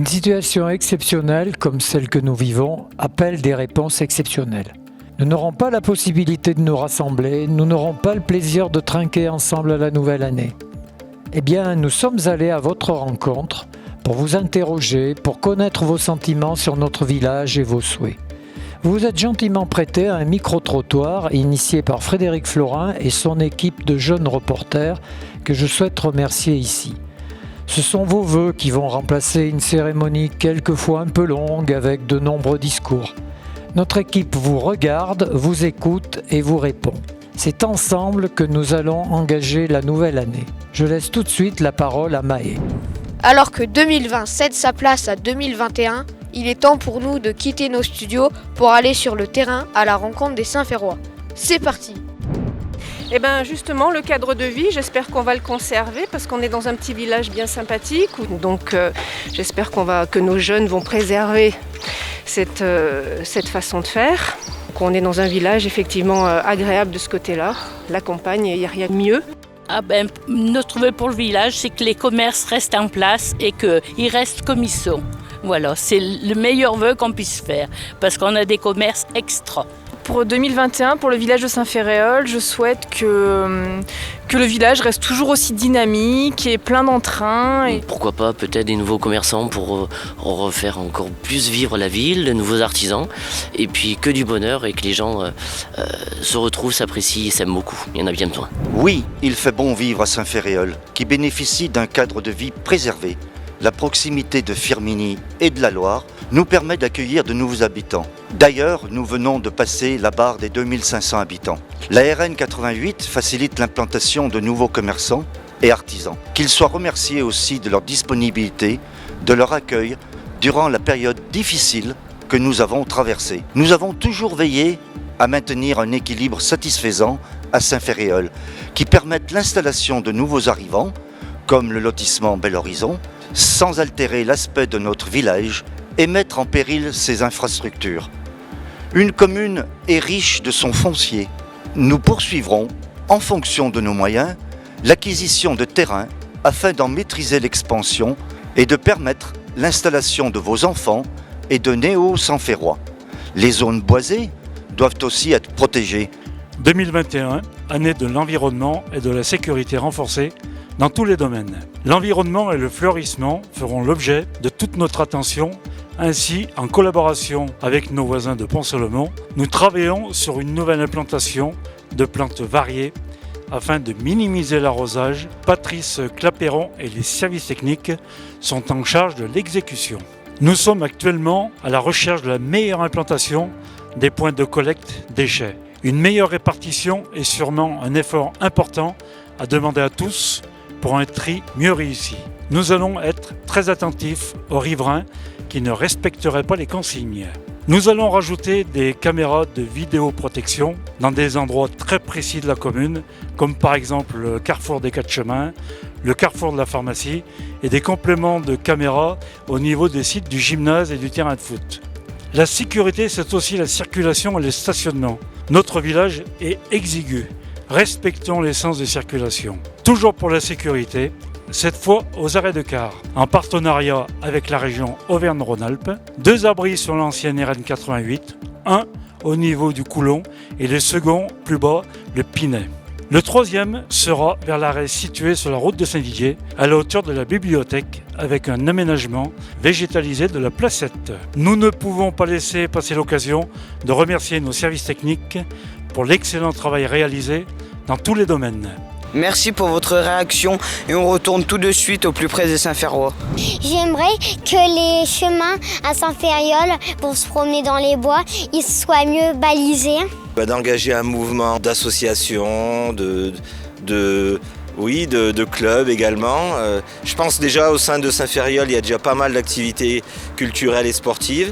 situation exceptionnelle comme celle que nous vivons appelle des réponses exceptionnelles. Nous n'aurons pas la possibilité de nous rassembler, nous n'aurons pas le plaisir de trinquer ensemble à la nouvelle année. Eh bien, nous sommes allés à votre rencontre pour vous interroger, pour connaître vos sentiments sur notre village et vos souhaits. Vous vous êtes gentiment prêté à un micro-trottoir initié par Frédéric Florin et son équipe de jeunes reporters que je souhaite remercier ici. Ce sont vos vœux qui vont remplacer une cérémonie quelquefois un peu longue avec de nombreux discours. Notre équipe vous regarde, vous écoute et vous répond. C'est ensemble que nous allons engager la nouvelle année. Je laisse tout de suite la parole à Maë. Alors que 2020 cède sa place à 2021, il est temps pour nous de quitter nos studios pour aller sur le terrain à la rencontre des Saint-Férois. C'est parti! Eh bien justement, le cadre de vie, j'espère qu'on va le conserver parce qu'on est dans un petit village bien sympathique. Donc j'espère que nos jeunes vont préserver cette façon de faire. On est dans un village effectivement agréable de ce côté-là. La campagne, il n'y a rien de mieux. Notre vœu pour le village, c'est que les commerces restent en place et qu'ils restent comme ils sont. Voilà, c'est le meilleur vœu qu'on puisse faire parce qu'on a des commerces extra. Pour 2021, pour le village de Saint-Féréol, je souhaite que le village reste toujours aussi dynamique et plein d'entrain. Pourquoi pas peut-être des nouveaux commerçants pour refaire encore plus vivre la ville, de nouveaux artisans, et puis que du bonheur et que les gens se retrouvent, s'apprécient et s'aiment beaucoup. Il y en a bien besoin. Oui, il fait bon vivre à Saint-Féréol, qui bénéficie d'un cadre de vie préservé. La proximité de Firminy et de la Loire nous permet d'accueillir de nouveaux habitants. D'ailleurs, nous venons de passer la barre des 2500 habitants. La RN 88 facilite l'implantation de nouveaux commerçants et artisans. Qu'ils soient remerciés aussi de leur disponibilité, de leur accueil durant la période difficile que nous avons traversée. Nous avons toujours veillé à maintenir un équilibre satisfaisant à Saint-Féréol, qui permette l'installation de nouveaux arrivants, comme le lotissement Bel Horizon, sans altérer l'aspect de notre village et mettre en péril ses infrastructures. Une commune est riche de son foncier. Nous poursuivrons, en fonction de nos moyens, l'acquisition de terrains afin d'en maîtriser l'expansion et de permettre l'installation de vos enfants et de néo-Saint-Férois. Les zones boisées doivent aussi être protégées. 2021, année de l'environnement et de la sécurité renforcée dans tous les domaines. L'environnement et le fleurissement feront l'objet de toute notre attention. Ainsi, en collaboration avec nos voisins de Pont-Solomon, nous travaillons sur une nouvelle implantation de plantes variées afin de minimiser l'arrosage. Patrice Clapeyron et les services techniques sont en charge de l'exécution. Nous sommes actuellement à la recherche de la meilleure implantation des points de collecte déchets. Une meilleure répartition est sûrement un effort important à demander à tous pour un tri mieux réussi. Nous allons être très attentifs aux riverains qui ne respecteraient pas les consignes. Nous allons rajouter des caméras de vidéoprotection dans des endroits très précis de la commune, comme par exemple le carrefour des 4 chemins, le carrefour de la pharmacie et des compléments de caméras au niveau des sites du gymnase et du terrain de foot. La sécurité, c'est aussi la circulation et le stationnement. Notre village est exigu. Respectons les sens de circulation. Toujours pour la sécurité, cette fois aux arrêts de car, en partenariat avec la région Auvergne-Rhône-Alpes, 2 abris sur l'ancienne RN 88, un au niveau du Coulon et le second plus bas, le Pinet. Le 3e sera vers l'arrêt situé sur la route de Saint-Didier, à la hauteur de la bibliothèque, avec un aménagement végétalisé de la placette. Nous ne pouvons pas laisser passer l'occasion de remercier nos services techniques pour l'excellent travail réalisé dans tous les domaines. Merci pour votre réaction et on retourne tout de suite au plus près des Saint-Férois. J'aimerais que les chemins à Saint-Féréol pour se promener dans les bois, ils soient mieux balisés. D'engager un mouvement d'associations, de clubs également. Je pense déjà au sein de Saint-Féréol, il y a déjà pas mal d'activités culturelles et sportives.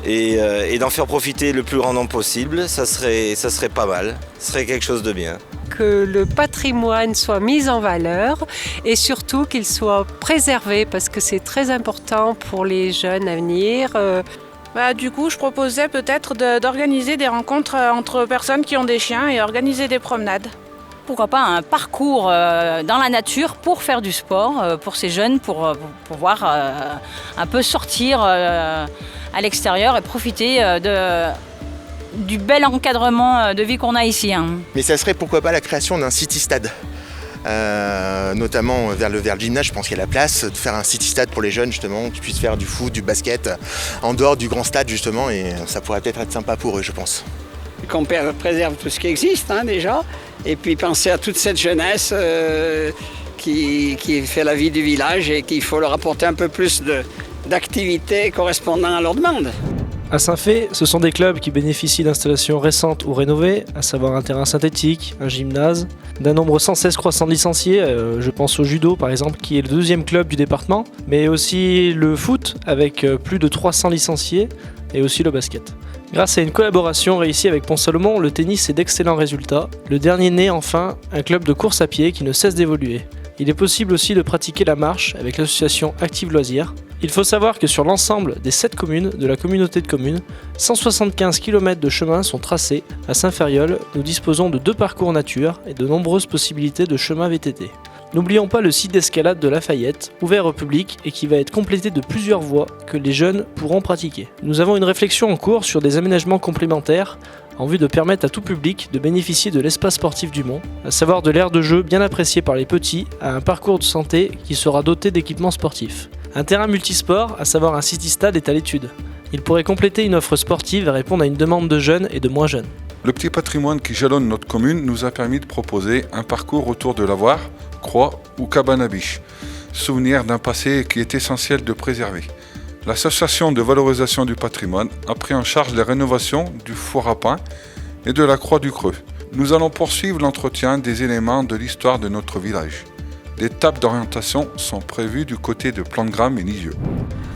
Et d'en faire profiter le plus grand nombre possible, ça serait pas mal, ce serait quelque chose de bien. Que le patrimoine soit mis en valeur et surtout qu'il soit préservé parce que c'est très important pour les jeunes à venir. Du coup, je proposais peut-être d'organiser des rencontres entre personnes qui ont des chiens et organiser des promenades. pourquoi pas un parcours dans la nature pour faire du sport pour ces jeunes, pour pouvoir un peu sortir à l'extérieur et profiter du bel encadrement de vie qu'on a ici. Mais ça serait pourquoi pas la création d'un city-stade. Notamment vers le gymnase, je pense qu'il y a la place de faire un city-stade pour les jeunes justement, qui puissent faire du foot, du basket, en dehors du grand stade justement, et ça pourrait peut-être être sympa pour eux, je pense. Qu'on préserve tout ce qui existe déjà, et puis penser à toute cette jeunesse qui fait la vie du village et qu'il faut leur apporter un peu plus d'activités correspondant à leur demande. À Saint-Fé, ce sont des clubs qui bénéficient d'installations récentes ou rénovées, à savoir un terrain synthétique, un gymnase, d'un nombre sans cesse croissant de licenciés, je pense au judo par exemple, qui est le 2e club du département, mais aussi le foot avec plus de 300 licenciés, et aussi le basket. Grâce à une collaboration réussie avec Pont-Salomon, le tennis est d'excellents résultats. Le dernier né enfin, un club de course à pied qui ne cesse d'évoluer. Il est possible aussi de pratiquer la marche avec l'association Active Loisirs. Il faut savoir que sur l'ensemble des 7 communes de la communauté de communes, 175 km de chemins sont tracés. À Saint-Ferréol, nous disposons de 2 parcours nature et de nombreuses possibilités de chemins VTT. N'oublions pas le site d'escalade de Lafayette, ouvert au public et qui va être complété de plusieurs voies que les jeunes pourront pratiquer. Nous avons une réflexion en cours sur des aménagements complémentaires en vue de permettre à tout public de bénéficier de l'espace sportif du Mont, à savoir de l'aire de jeu bien apprécié par les petits, à un parcours de santé qui sera doté d'équipements sportifs. Un terrain multisport, à savoir un city-stade, est à l'étude. Il pourrait compléter une offre sportive et répondre à une demande de jeunes et de moins jeunes. Le petit patrimoine qui jalonne notre commune nous a permis de proposer un parcours autour de Lavoir, Croix ou Cabane à Biche, souvenir d'un passé qui est essentiel de préserver. L'association de valorisation du patrimoine a pris en charge les rénovations du four à pain et de la Croix du Creux. Nous allons poursuivre l'entretien des éléments de l'histoire de notre village. Des tables d'orientation sont prévues du côté de Plantegram et Lisieux.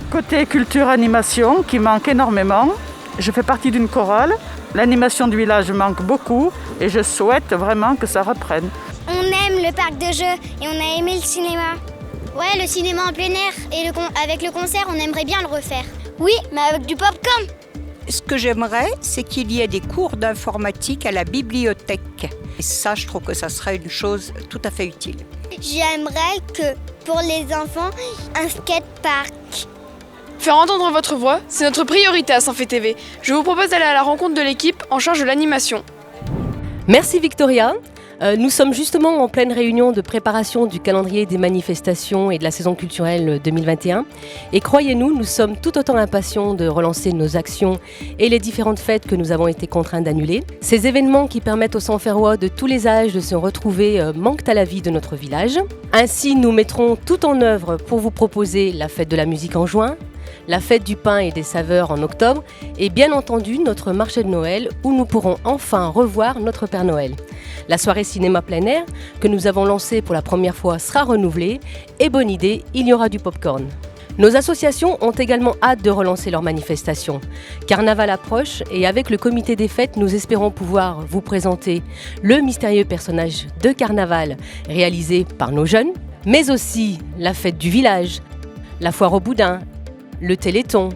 Côté culture-animation qui manque énormément, je fais partie d'une chorale. L'animation du village manque beaucoup et je souhaite vraiment que ça reprenne. On aime le parc de jeux et on a aimé le cinéma. Ouais, le cinéma en plein air et avec le concert, on aimerait bien le refaire. Oui, mais avec du popcorn. Ce que j'aimerais, c'est qu'il y ait des cours d'informatique à la bibliothèque. Et ça, je trouve que ça serait une chose tout à fait utile. J'aimerais que pour les enfants, un skatepark. Faire entendre votre voix, c'est notre priorité à Saint-Fé TV. Je vous propose d'aller à la rencontre de l'équipe en charge de l'animation. Merci Victoria. Nous sommes justement en pleine réunion de préparation du calendrier des manifestations et de la saison culturelle 2021. Et croyez-nous, nous sommes tout autant impatients de relancer nos actions et les différentes fêtes que nous avons été contraints d'annuler. Ces événements qui permettent aux Saint-Ferrois de tous les âges de se retrouver manquent à la vie de notre village. Ainsi, nous mettrons tout en œuvre pour vous proposer la fête de la musique en juin, la fête du pain et des saveurs en octobre et bien entendu notre marché de Noël où nous pourrons enfin revoir notre Père Noël. La soirée cinéma plein air que nous avons lancée pour la première fois sera renouvelée et bonne idée, il y aura du popcorn. Nos associations ont également hâte de relancer leurs manifestations. Carnaval approche et avec le comité des fêtes, nous espérons pouvoir vous présenter le mystérieux personnage de Carnaval réalisé par nos jeunes, mais aussi la fête du village, la foire au boudin, le Téléthon,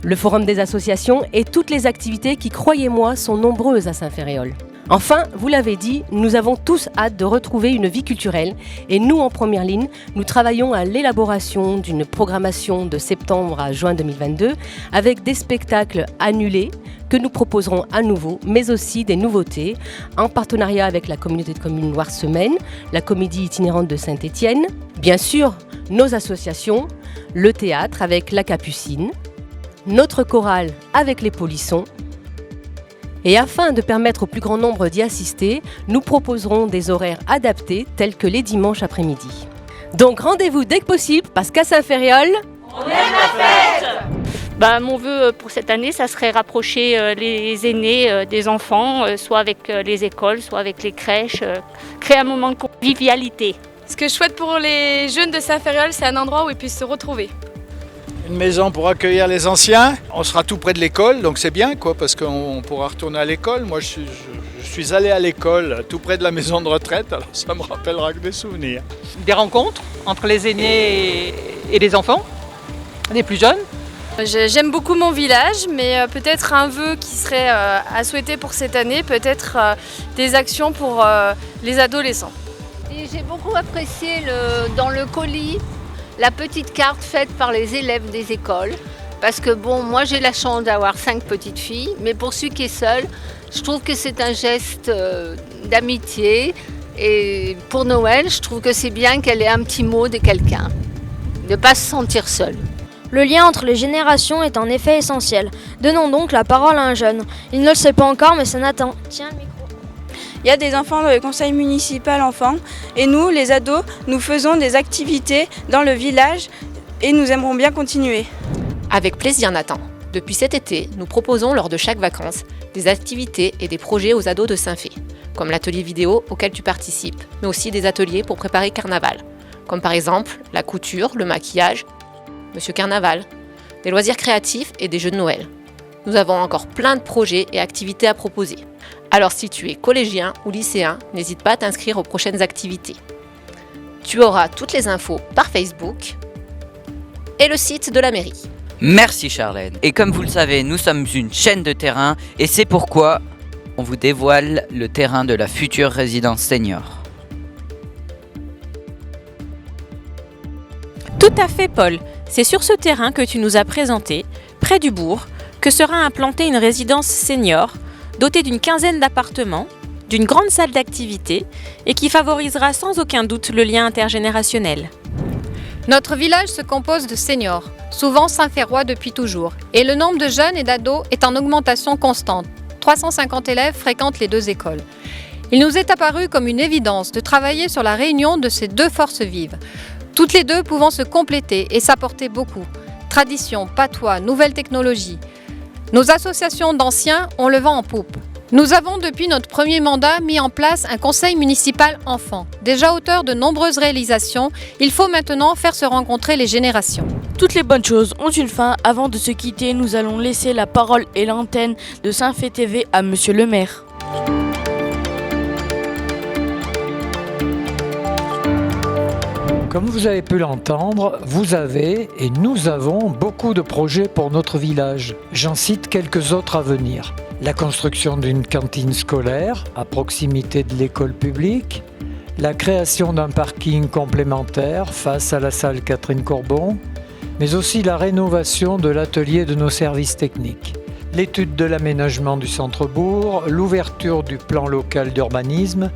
le forum des associations et toutes les activités qui, croyez-moi, sont nombreuses à Saint-Ferréol. Enfin, vous l'avez dit, nous avons tous hâte de retrouver une vie culturelle et nous, en première ligne, nous travaillons à l'élaboration d'une programmation de septembre à juin 2022 avec des spectacles annulés que nous proposerons à nouveau, mais aussi des nouveautés en partenariat avec la communauté de communes Loire-Semaine, la comédie itinérante de Saint-Étienne, bien sûr, nos associations, le théâtre avec la Capucine, notre chorale avec les Polissons. Et afin de permettre au plus grand nombre d'y assister, nous proposerons des horaires adaptés tels que les dimanches après-midi. Donc rendez-vous dès que possible parce qu'à Saint-Ferréol, on aime la fête! Mon vœu pour cette année, ça serait rapprocher les aînés des enfants, soit avec les écoles, soit avec les crèches, créer un moment de convivialité. Ce que je souhaite pour les jeunes de Saint-Ferréol, c'est un endroit où ils puissent se retrouver. Une maison pour accueillir les anciens. On sera tout près de l'école, donc c'est bien parce qu'on pourra retourner à l'école. Moi, je suis allé à l'école tout près de la maison de retraite, alors ça me rappellera que des souvenirs. Des rencontres entre les aînés et les enfants, les plus jeunes. J'aime beaucoup mon village, mais peut-être un vœu qui serait à souhaiter pour cette année, peut-être des actions pour les adolescents. Et j'ai beaucoup apprécié dans le colis la petite carte faite par les élèves des écoles. Parce que bon, moi j'ai la chance d'avoir 5 petites filles, mais pour celui qui est seul, je trouve que c'est un geste d'amitié. Et pour Noël, je trouve que c'est bien qu'elle ait un petit mot de quelqu'un, de ne pas se sentir seule. Le lien entre les générations est en effet essentiel. Donnons donc la parole à un jeune. Il ne le sait pas encore, mais c'est Nathan. Tiens le micro. Il y a des enfants dans le conseil municipal enfants et nous, les ados, nous faisons des activités dans le village et nous aimerons bien continuer. Avec plaisir Nathan. Depuis cet été, nous proposons lors de chaque vacances des activités et des projets aux ados de Saint-Fé, comme l'atelier vidéo auquel tu participes, mais aussi des ateliers pour préparer Carnaval, comme par exemple la couture, le maquillage, Monsieur Carnaval, des loisirs créatifs et des jeux de Noël. Nous avons encore plein de projets et activités à proposer. Alors si tu es collégien ou lycéen, n'hésite pas à t'inscrire aux prochaines activités. Tu auras toutes les infos par Facebook et le site de la mairie. Merci Charlène. Et comme vous le savez, nous sommes une chaîne de terrain et c'est pourquoi on vous dévoile le terrain de la future résidence senior. Tout à fait Paul. C'est sur ce terrain que tu nous as présenté, près du bourg, que sera implantée une résidence senior dotée d'une quinzaine d'appartements, d'une grande salle d'activité et qui favorisera sans aucun doute le lien intergénérationnel. Notre village se compose de seniors, souvent Saint-Férois depuis toujours, et le nombre de jeunes et d'ados est en augmentation constante. 350 élèves fréquentent les 2 écoles. Il nous est apparu comme une évidence de travailler sur la réunion de ces 2 forces vives, toutes les 2 pouvant se compléter et s'apporter beaucoup. Tradition, patois, nouvelles technologies. Nos associations d'anciens ont le vent en poupe. Nous avons depuis notre premier mandat mis en place un conseil municipal enfant. Déjà auteur de nombreuses réalisations, il faut maintenant faire se rencontrer les générations. Toutes les bonnes choses ont une fin. Avant de se quitter, nous allons laisser la parole et l'antenne de Saint-Fé TV à Monsieur le maire. Comme vous avez pu l'entendre, vous avez et nous avons beaucoup de projets pour notre village. J'en cite quelques autres à venir. La construction d'une cantine scolaire à proximité de l'école publique, la création d'un parking complémentaire face à la salle Catherine Courbon, mais aussi la rénovation de l'atelier de nos services techniques, l'étude de l'aménagement du centre-bourg, l'ouverture du plan local d'urbanisme,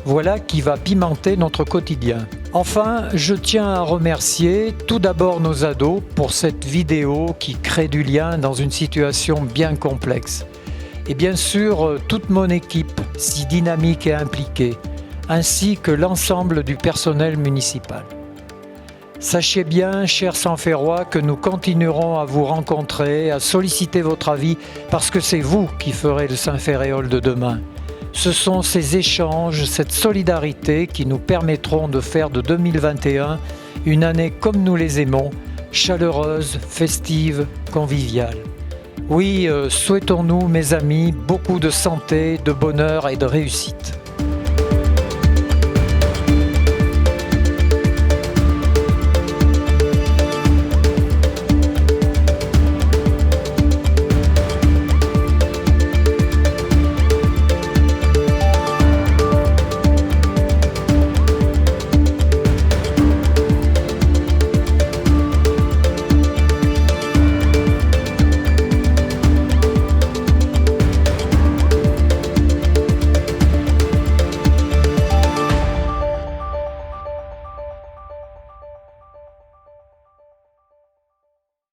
voilà qui va pimenter notre quotidien. Enfin, je tiens à remercier tout d'abord nos ados pour cette vidéo qui crée du lien dans une situation bien complexe. Et bien sûr, toute mon équipe, si dynamique et impliquée, ainsi que l'ensemble du personnel municipal. Sachez bien, chers Saint-Férois, que nous continuerons à vous rencontrer, à solliciter votre avis, parce que c'est vous qui ferez le Saint-Féréol de demain. Ce sont ces échanges, cette solidarité qui nous permettront de faire de 2021 une année comme nous les aimons, chaleureuse, festive, conviviale. Oui, souhaitons-nous, mes amis, beaucoup de santé, de bonheur et de réussite.